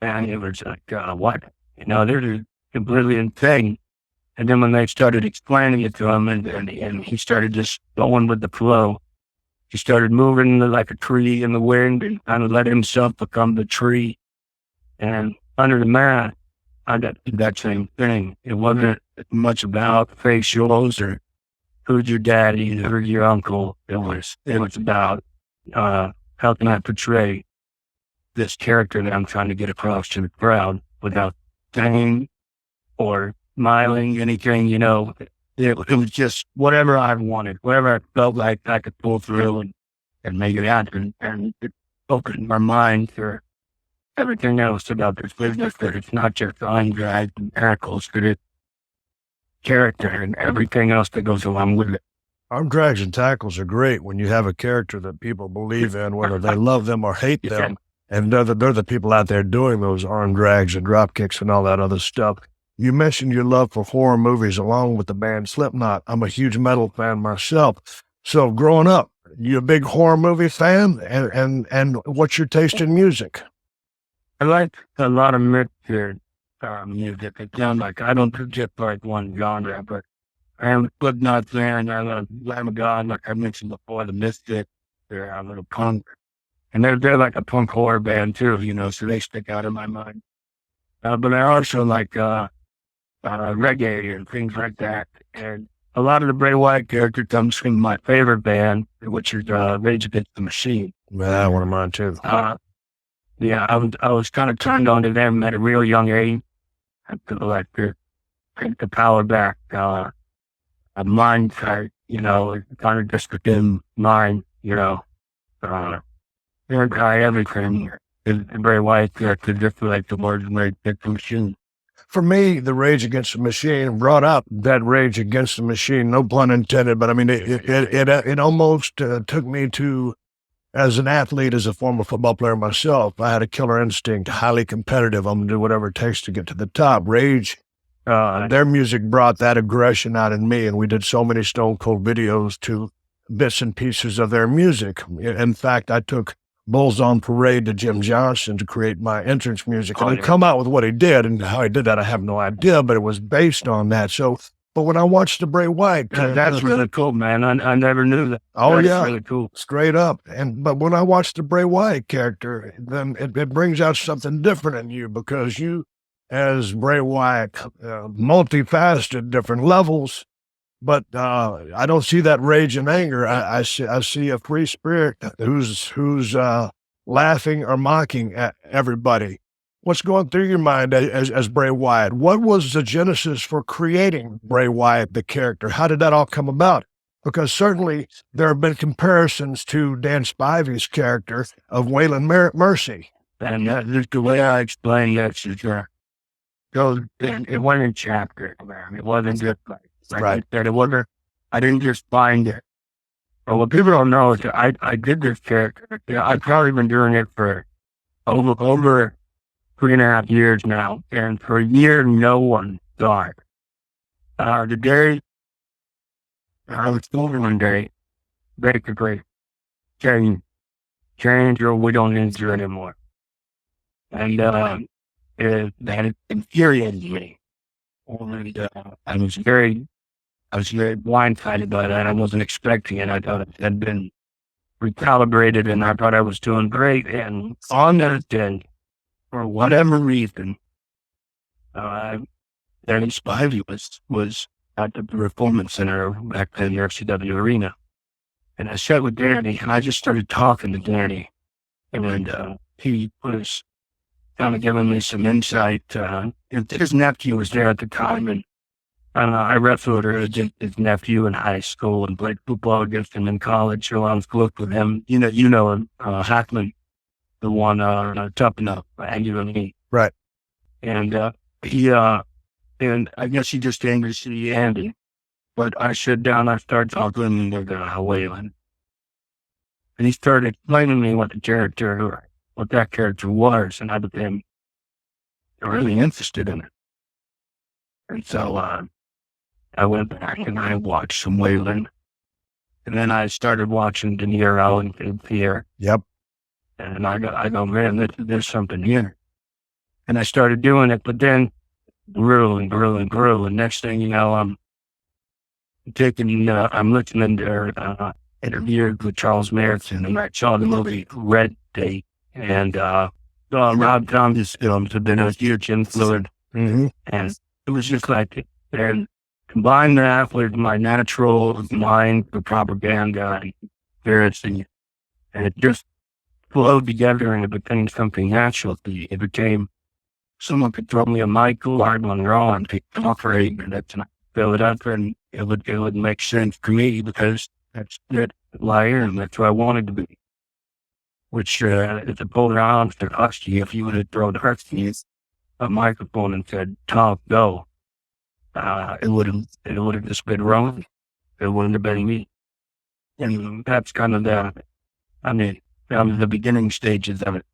And it was like, what? They're completely insane. And then when they started explaining it to him and he started just going with the flow, he started moving like a tree in the wind and kind of let himself become the tree. And under the mask, I got that same thing. It wasn't much about facials or who's your daddy, who's your uncle. It was about, how can I portray this character that I'm trying to get across to the crowd without saying or smiling, anything, it was just whatever I wanted, whatever I felt like I could pull through and make it happen. And it opened my mind for everything else about this business, that it's not just on drives and miracles, but it's character and everything else that goes along with it. Arm drags and tackles are great when you have a character that people believe in, whether they love them or hate them. And they're the people out there doing those arm drags and drop kicks and all that other stuff. You mentioned your love for horror movies along with the band Slipknot. I'm a huge metal fan myself. So growing up, you a big horror movie fan? And what's your taste in music? I like a lot of mixture music. It sounds like I don't do just like one genre, but I am a Slipknot fan. I love Lamb of God, like I mentioned before, the Mystic. They're a little punk. And they're like a punk horror band too, so they stick out in my mind. But I also like reggae and things like that. And a lot of the Bray Wyatt character comes from my favorite band, which is Rage Against the Machine. Yeah, one of mine too. Yeah, I was kind of turned on to them at a real young age. I feel like to take the power back. A mind type, kind of just within mind, everything is Bray Wyatt character, just like the words Rage Against the Machine. For me, the Rage Against the Machine brought up that Rage Against the Machine, no pun intended, but I mean, it almost took me to, as an athlete, as a former football player myself, I had a killer instinct, highly competitive. I'm going to do whatever it takes to get to the top. Rage, their music brought that aggression out in me, and we did so many Stone Cold videos to bits and pieces of their music. In fact, I took Bulls on Parade to Jim Johnson to create my entrance music. And to come out with what he did, and how he did that, I have no idea, but it was based on that. So, but when I watched the Bray Wyatt, that's really cool, man. I never knew that. Oh, that's yeah, really cool. Straight up. But when I watched the Bray Wyatt character, then it brings out something different in you, because you, as Bray Wyatt, multifaceted, different levels. But I don't see that rage and anger. I see a free spirit who's laughing or mocking at everybody. What's going through your mind as Bray Wyatt? What was the genesis for creating Bray Wyatt, the character? How did that all come about? Because certainly there have been comparisons to Dan Spivey's character of Waylon Mercy. And just the way I explained that is it went in chapters, man. It wasn't just like Right. I said, it wasn't, I didn't just find it. But what people don't know is that I did this character. I've probably been doing it for over 3.5 years now. And for a year, no one saw it. The day I was over one day, basically change or we don't need you anymore. And that infuriated me. And I was very blindsided by that. I wasn't expecting it. I thought it had been recalibrated, and I thought I was doing great. And on that day, for whatever reason, Danny Spivey was at the Performance Center back in the FCW Arena. And I sat with Danny, and I just started talking to Danny. And he was kind of giving me some insight. His nephew was there at the time, and I wrestled his nephew in high school and played football against him in college. So I was close with him. You know him, Hackman, the one Tough Enough, Angular Me. Right. And and I guess he just came to see Andy. But I sit down, I start talking with Waylon. And he started explaining to me what that character was, and I became really interested in it. And so I went back and I watched some Waylon, and then I started watching De Niro and Pierre. Yep. And I go, man, there's something here. And I started doing it, but then grew and grew and grew. And next thing you know, I'm looking into interviews with Charles Manson, and I saw the movie Red State, and Rob Zombie's films have been a huge influence. Mm-hmm. And it was just like, and combine that with my natural mind for propaganda and conspiracy, and it just flowed together and it became something natural to me. It became someone could throw me a Michael Hard Monroe and pick off for 8 minutes and I fill it up and it would make sense to me because that's it. Liar, and that's who I wanted to be. Which is a polar opposite to Husky. If you would have thrown Husky a microphone and said, "Talk, go," it would have just been wrong. It wouldn't have been me. And that's kind of the beginning stages of it.